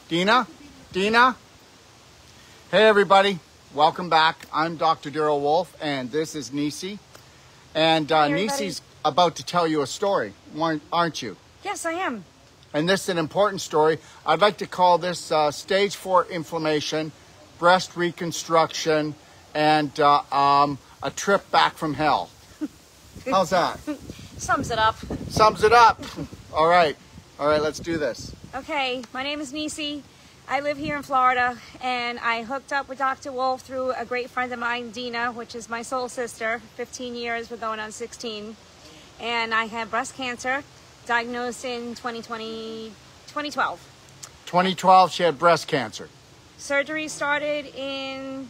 Dina? Dina? Hey, everybody. Welcome back. I'm Dr. Daryl Wolfe, and this is Nisi. And Nisi's about to tell you a story, aren't you? Yes, I am. And this is an important story. I'd like to call this stage 4 inflammation, breast reconstruction, and a trip back from hell. How's that? Sums it up. Sums it up. All right. All right, let's do this. Okay, my name is Nisi. I live here in Florida, and I hooked up with Dr. Wolfe through a great friend of mine, Dina, which is my soul sister. 15 years, we're going on 16. And I had breast cancer, diagnosed in 2012. 2012, she had breast cancer. Surgery started in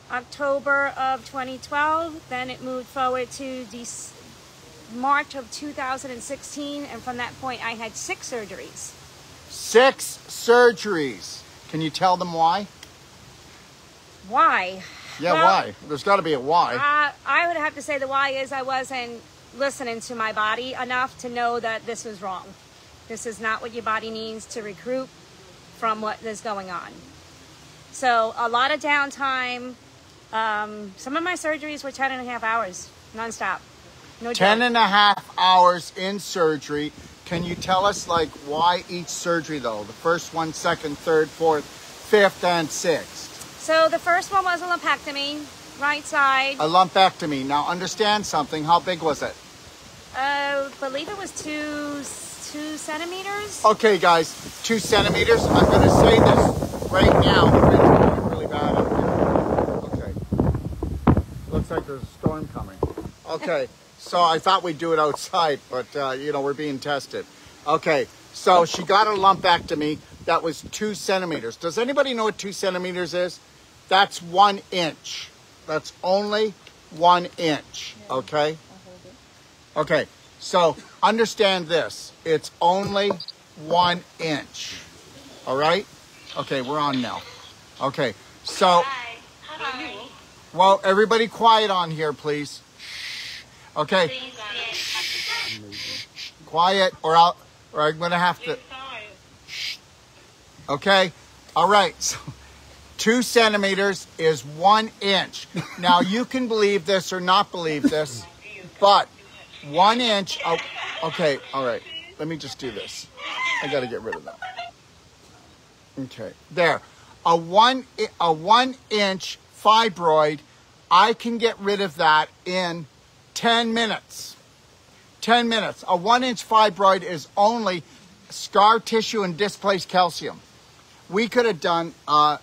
October of 2012. Then it moved forward to March of 2016. And from that point, I had 6 surgeries. 6 surgeries. Can you tell them why? Why? Yeah, well, why? There's got to be a why. I would have to say the why is I wasn't listening to my body enough to know that this was wrong. This is not what your body needs to recruit from what is going on. So a lot of downtime. Some of my surgeries were 10.5 hours, nonstop. No 10.5 hours in surgery. Can you tell us, like, why each surgery, though? The first one, second, third, fourth, fifth, and sixth. So the first one was a lumpectomy, right side. A lumpectomy. Now, understand something. How big was it? I believe it was 2 centimeters. Okay, guys, 2 centimeters. I'm going to say this right now. It's really bad out here. Okay. Looks like there's a storm coming. Okay. So I thought we'd do it outside, but, you know, we're being tested. Okay, so she got a lumpectomy that was 2 centimeters. Does anybody know what 2 centimeters is? That's 1 inch. That's only 1 inch, okay? Okay, so understand this. It's only 1 inch, all right? Okay, we're on now. Okay, so, well, everybody quiet on here, please. Okay. Quiet, or I'm going to have to. Okay. All right. So 2 centimeters is 1 inch. Now you can believe this or not believe this, but 1 inch. Oh, okay. All right. Let me just do this. I got to get rid of that. Okay. There. A one inch fibroid. I can get rid of that in 10 minutes. 10 minutes. A 1 inch fibroid is only scar tissue and displaced calcium. We could have done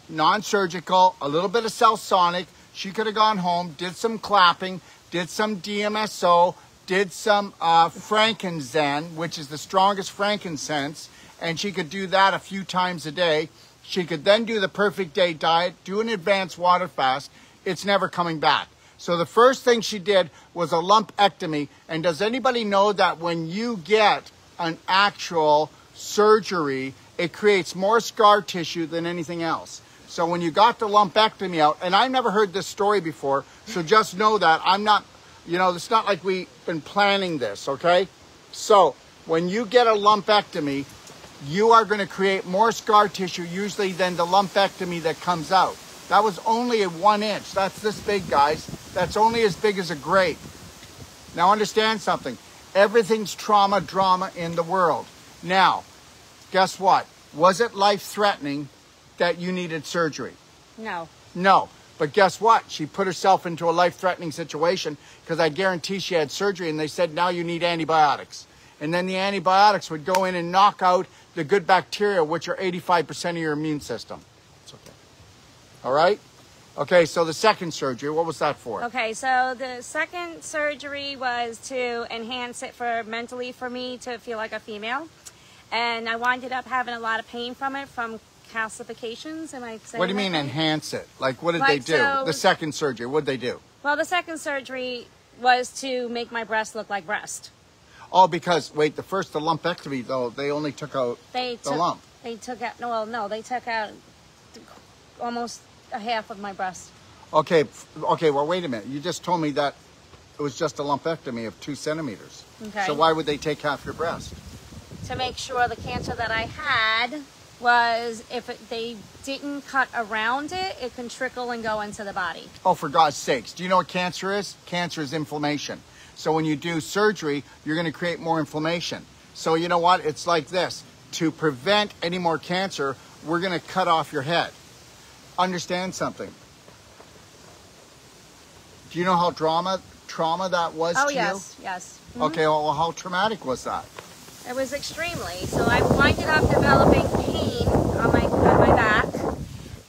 non-surgical, a little bit of Celsonic. She could have gone home, did some clapping, did some DMSO, did some frankincense, which is the strongest frankincense, and she could do that a few times a day. She could then do the perfect day diet, do an advanced water fast. It's never coming back. So the first thing she did was a lumpectomy. And does anybody know that when you get an actual surgery, it creates more scar tissue than anything else? So when you got the lumpectomy out, and I've never heard this story before, so just know that I'm not, you know, it's not like we've been planning this, okay? So when you get a lumpectomy, you are going to create more scar tissue usually than the lumpectomy that comes out. That was only a 1 inch. That's this big, guys. That's only as big as a grape. Now understand something. Everything's trauma, drama in the world. Now, guess what? Was it life-threatening that you needed surgery? No. No. But guess what? She put herself into a life-threatening situation because I guarantee she had surgery and they said, now you need antibiotics. And then the antibiotics would go in and knock out the good bacteria, which are 85% of your immune system. It's okay. All right? Okay, so the second surgery, what was that for? Okay, so the second surgery was to enhance it mentally for me to feel like a female. And I wound up having a lot of pain from it, from calcifications. Am I saying What do you mean enhance it? Like, what did they do? So, the second surgery, what did they do? Well, the second surgery was to make my breast look like breast. Oh, because, wait, the lumpectomy, though, they only took out the lump. They took out, they took out almost a half of my breast. Okay, well, wait a minute. You just told me that it was just a lumpectomy of 2 centimeters. Okay. So why would they take half your breast? To make sure the cancer that I had was they didn't cut around it, it can trickle and go into the body. Oh, for God's sakes. Do you know what cancer is? Cancer is inflammation. So when you do surgery, you're going to create more inflammation. So you know what? It's like this. To prevent any more cancer, we're going to cut off your head. Understand something. Do you know how trauma that was to you? Oh, yes. Mm-hmm. Okay, well, how traumatic was that? It was extremely. So I winded up developing pain on my back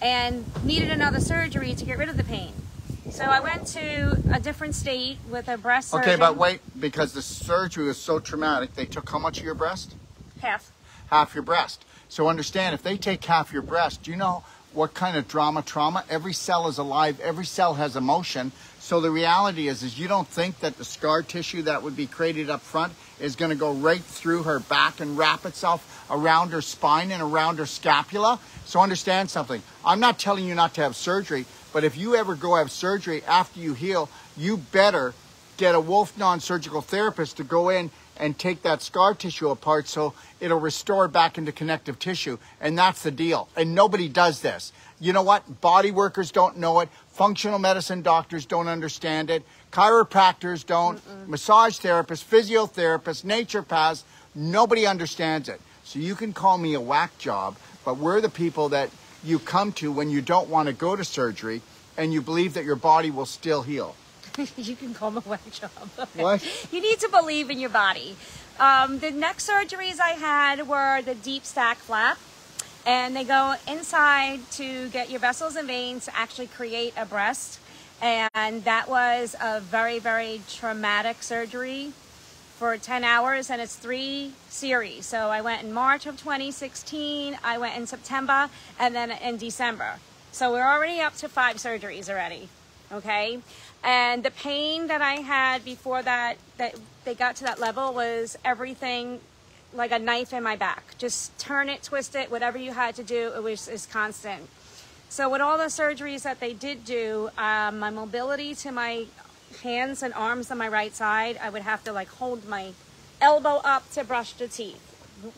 and needed another surgery to get rid of the pain. So I went to a different state with a breast surgeon. Okay, but wait, because the surgery was so traumatic, they took how much of your breast? Half. Half your breast. So understand, if they take half your breast, do you know what kind of trauma? Every cell is alive. Every cell has emotion. So the reality is you don't think that the scar tissue that would be created up front is going to go right through her back and wrap itself around her spine and around her scapula. So understand something. I'm not telling you not to have surgery, but if you ever go have surgery after you heal, you better get a Wolfe Non-Surgical therapist to go in and take that scar tissue apart so it'll restore back into connective tissue. And that's the deal. And nobody does this. You know what? Body workers don't know it. Functional medicine doctors don't understand it. Chiropractors don't. Massage therapists, physiotherapists, naturopaths, nobody understands it. So you can call me a whack job, but we're the people that you come to when you don't want to go to surgery and you believe that your body will still heal. You can call them a whack job. What? You need to believe in your body. The neck surgeries I had were the deep stack flap. And they go inside to get your vessels and veins to actually create a breast. And that was a very, very traumatic surgery for 10 hours. And it's 3 series. So I went in March of 2016. I went in September and then in December. So we're already up to 5 surgeries already. Okay. And the pain that I had before that they got to that level was everything like a knife in my back. Just turn it, twist it, whatever you had to do, is constant. So with all the surgeries that they did do, my mobility to my hands and arms on my right side, I would have to like hold my elbow up to brush the teeth,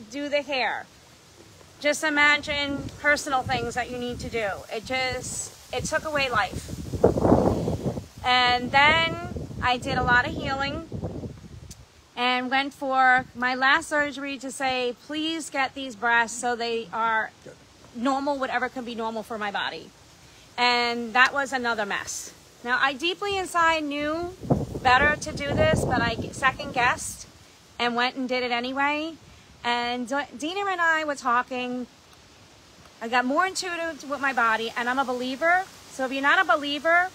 do the hair. Just imagine personal things that you need to do. It took away life. And then I did a lot of healing and went for my last surgery to say, please get these breasts so they are normal, whatever can be normal for my body. And that was another mess. Now, I deeply inside knew better to do this, but I second guessed and went and did it anyway. And Dina and I were talking. I got more intuitive with my body, and I'm a believer. So if you're not a believer,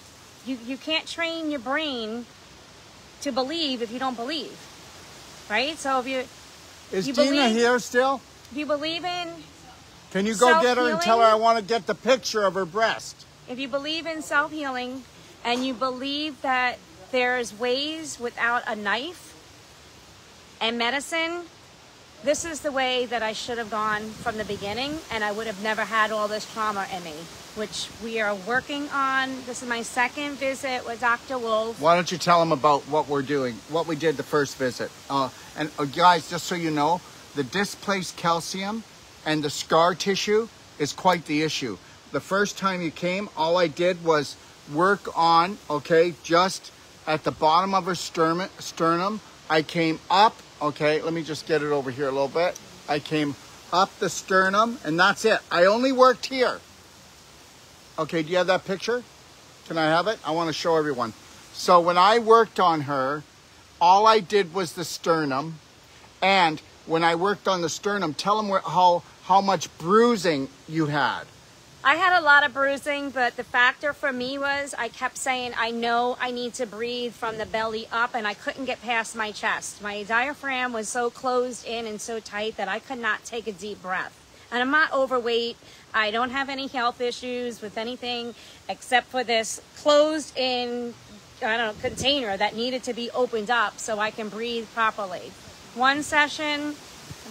you can't train your brain to believe if you don't believe. Right? So if you... Is Dina here still? If you believe in... Can you go get her and tell her I want to get the picture of her breast? If you believe in self-healing and you believe that there's ways without a knife and medicine, this is the way that I should have gone from the beginning, and I would have never had all this trauma in me, which we are working on. This is my second visit with Dr. Wolfe. Why don't you tell him about what we're doing, what we did the first visit. And guys, just so you know, the displaced calcium and the scar tissue is quite the issue. The first time you came, all I did was work on, okay, just at the bottom of her sternum. I came up, okay, let me just get it over here a little bit. I came up the sternum, and that's it. I only worked here. Okay, do you have that picture? Can I have it? I want to show everyone. So when I worked on her, all I did was the sternum. And when I worked on the sternum, tell them how much bruising you had. I had a lot of bruising, but the factor for me was I kept saying, I know I need to breathe from the belly up, and I couldn't get past my chest. My diaphragm was so closed in and so tight that I could not take a deep breath. And I'm not overweight. I don't have any health issues with anything except for this closed in, container that needed to be opened up so I can breathe properly. One session.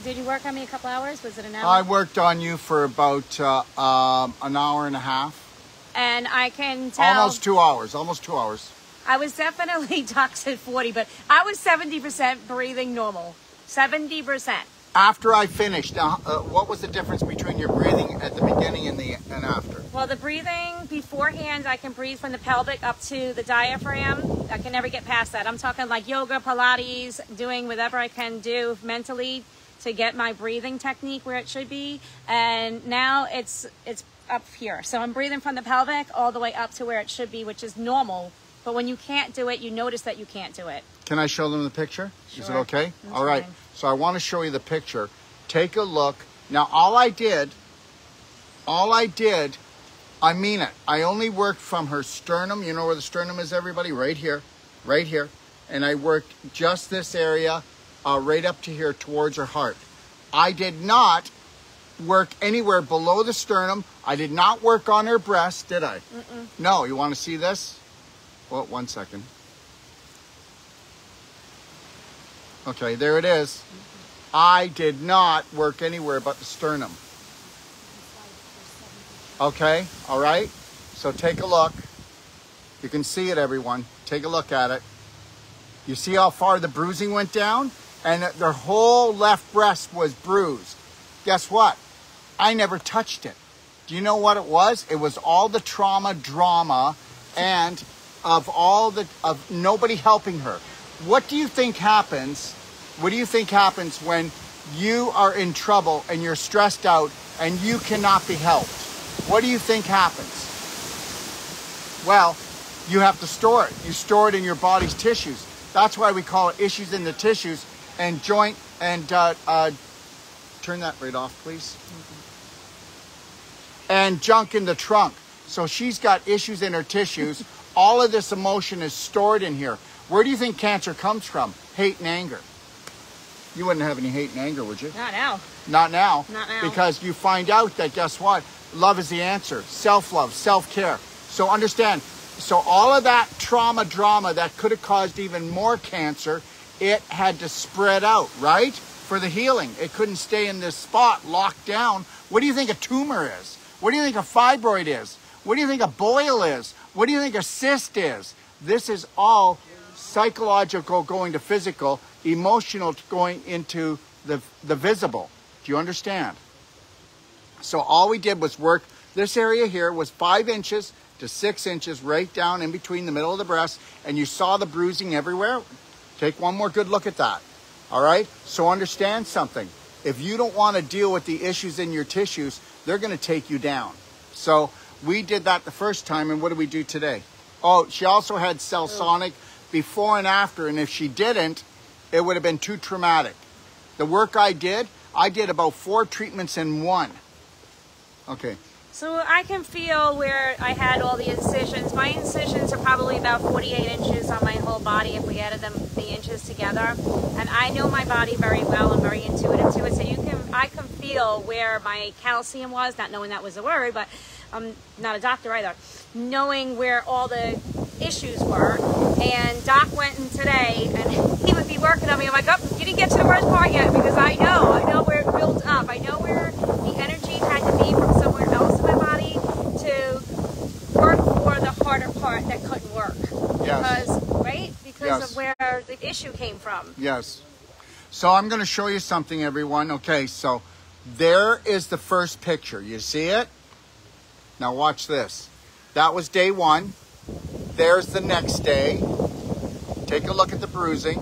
Did you work on me a couple hours? Was it an hour? I worked on you for about an hour and a half. And I can tell... Almost 2 hours. I was definitely toxic 40, but I was 70% breathing normal. 70%. After I finished, now, what was the difference between your breathing at the beginning and after? Well, the breathing beforehand, I can breathe from the pelvic up to the diaphragm. I can never get past that. I'm talking like yoga, Pilates, doing whatever I can do mentally to get my breathing technique where it should be. And now it's up here. So I'm breathing from the pelvic all the way up to where it should be, which is normal. But when you can't do it, you notice that you can't do it. Can I show them the picture? Sure. Is it okay? That's all right. fine. So I want to show you the picture. Take a look. Now, all I did, I mean it. I only worked from her sternum. You know where the sternum is, everybody? Right here. Right here. And I worked just this area right up to here towards her heart. I did not work anywhere below the sternum. I did not work on her breast, did I? Mm-mm. No. You want to see this? Well, 1 second. Okay, there it is. I did not work anywhere but the sternum. Okay, all right. So take a look. You can see it, everyone. Take a look at it. You see how far the bruising went down? And their whole left breast was bruised. Guess what? I never touched it. Do you know what it was? It was all the trauma, drama, and of nobody helping her. What do you think happens? What do you think happens when you are in trouble and you're stressed out and you cannot be helped? What do you think happens? Well, you have to store it. You store it in your body's tissues. That's why we call it issues in the tissues and joint and turn that right off, please. And junk in the trunk. So she's got issues in her tissues. All of this emotion is stored in here. Where do you think cancer comes from? Hate and anger. You wouldn't have any hate and anger, would you? Not now. Not now. Not now. Because you find out that, guess what? Love is the answer. Self-love, self-care. So understand, so all of that trauma, drama that could have caused even more cancer, it had to spread out, right? For the healing. It couldn't stay in this spot locked down. What do you think a tumor is? What do you think a fibroid is? What do you think a boil is? What do you think a cyst is? This is all psychological going to physical, emotional going into the visible. Do you understand? So all we did was work. This area here was 5 inches to 6 inches right down in between the middle of the breast, and you saw the bruising everywhere. Take one more good look at that. All right? So understand something. If you don't want to deal with the issues in your tissues, they're going to take you down. So we did that the first time, and what did we do today? Oh, she also had Celsonic before and after, and if she didn't, it would have been too traumatic. The work I did about 4 treatments in one. Okay. So I can feel where I had all the incisions. My incisions are probably about 48 inches on my whole body if we added the inches together. And I know my body very well. I'm very intuitive to it. So I can feel where my calcium was, not knowing that was a word, but I'm not a doctor either. Knowing where all the issues were. And Doc went in today and he would be working on me. I'm like, oh, you didn't get to the worst part yet, because I know where it built up. I know where the energy had to be from somewhere else in my body to work for the harder part that couldn't work. Yes. Because of where the issue came from. Yes. So I'm going to show you something, everyone. Okay, so there is the first picture. You see it? Now watch this. That was day 1. There's the next day. Take a look at the bruising.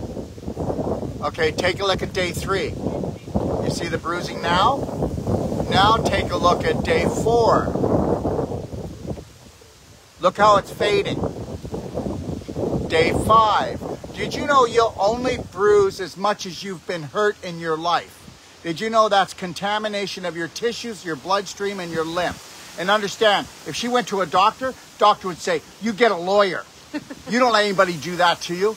Okay, take a look at day 3. You see the bruising now? Now take a look at day 4. Look how it's fading. Day 5. Did you know you'll only bruise as much as you've been hurt in your life? Did you know that's contamination of your tissues, your bloodstream, and your lymph? And understand, if she went to a doctor would say, you get a lawyer. You don't let anybody do that to you.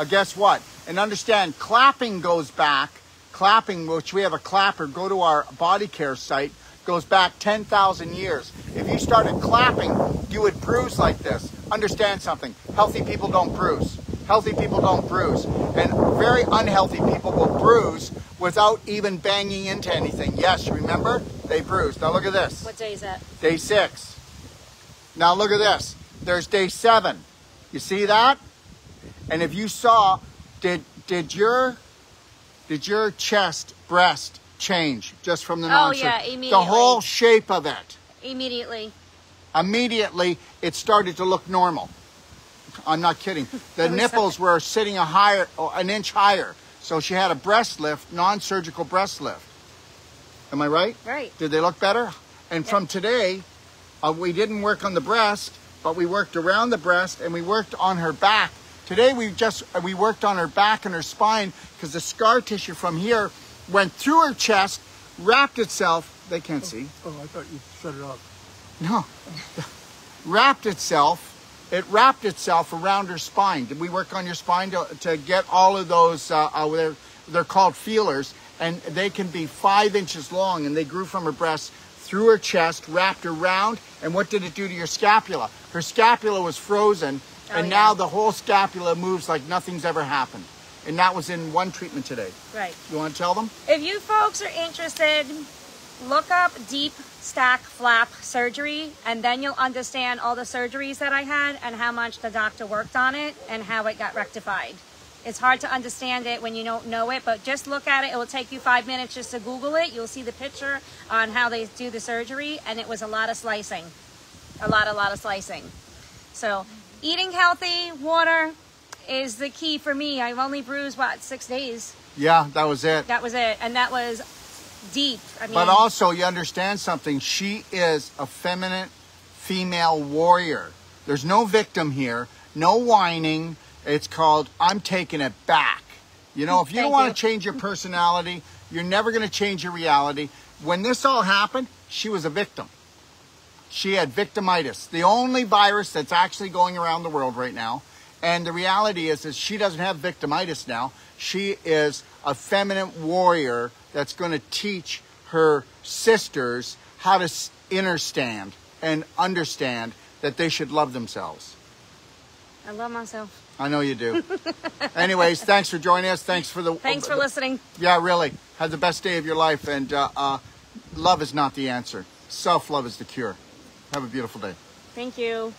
Guess what? And understand, clapping goes back. Clapping, which we have a clapper, go to our body care site, goes back 10,000 years. If you started clapping, you would bruise like this. Understand something. Healthy people don't bruise. Healthy people don't bruise. And very unhealthy people will bruise without even banging into anything. Yes, remember? They bruise. Now look at this. What day is that? Day 6. Now look at this. There's day 7. You see that? And if you saw, did your chest, breast change just from the Oh, non-surgical. yeah, immediately. The whole shape of it. Immediately. Immediately, it started to look normal. I'm not kidding. The nipples were sitting an inch higher. So she had a breast lift, non-surgical breast lift. Am I right? Right. Did they look better? And from today, we didn't work on the breast, but we worked around the breast and we worked on her back. Today we worked on her back and her spine because the scar tissue from here went through her chest, wrapped itself. They can't see. Oh, I thought you set it up. No. Wrapped itself. It wrapped itself around her spine. Did we work on your spine to get all of those? They're called feelers, and they can be 5 inches long, and they grew from her breast through her chest, wrapped around. And what did it do to your scapula? Her scapula was frozen, and now the whole scapula moves like nothing's ever happened. And that was in one treatment today. Right. You want to tell them? If you folks are interested, look up deep stack flap surgery, and then you'll understand all the surgeries that I had and how much the doctor worked on it and how it got rectified. It's hard to understand it when you don't know it, but just look at it. It will take you 5 minutes just to Google it. You'll see the picture on how they do the surgery, and it was a lot of slicing. A lot of slicing. So eating healthy, water is the key for me. I've only bruised, 6 days? Yeah, that was it. That was it, and that was deep. I mean, but also, you understand something. She is a feminine female warrior. There's no victim here, no whining. It's called, I'm taking it back. You know, if you don't want to change your personality, you're never going to change your reality. When this all happened, she was a victim. She had victimitis, the only virus that's actually going around the world right now. And the reality is she doesn't have victimitis now. She is a feminine warrior that's going to teach her sisters how to understand and understand that they should love themselves. I love myself. I know you do. Anyways, thanks for joining us. Thanks for listening. Yeah, really. Have the best day of your life. And love is not the answer. Self-love is the cure. Have a beautiful day. Thank you.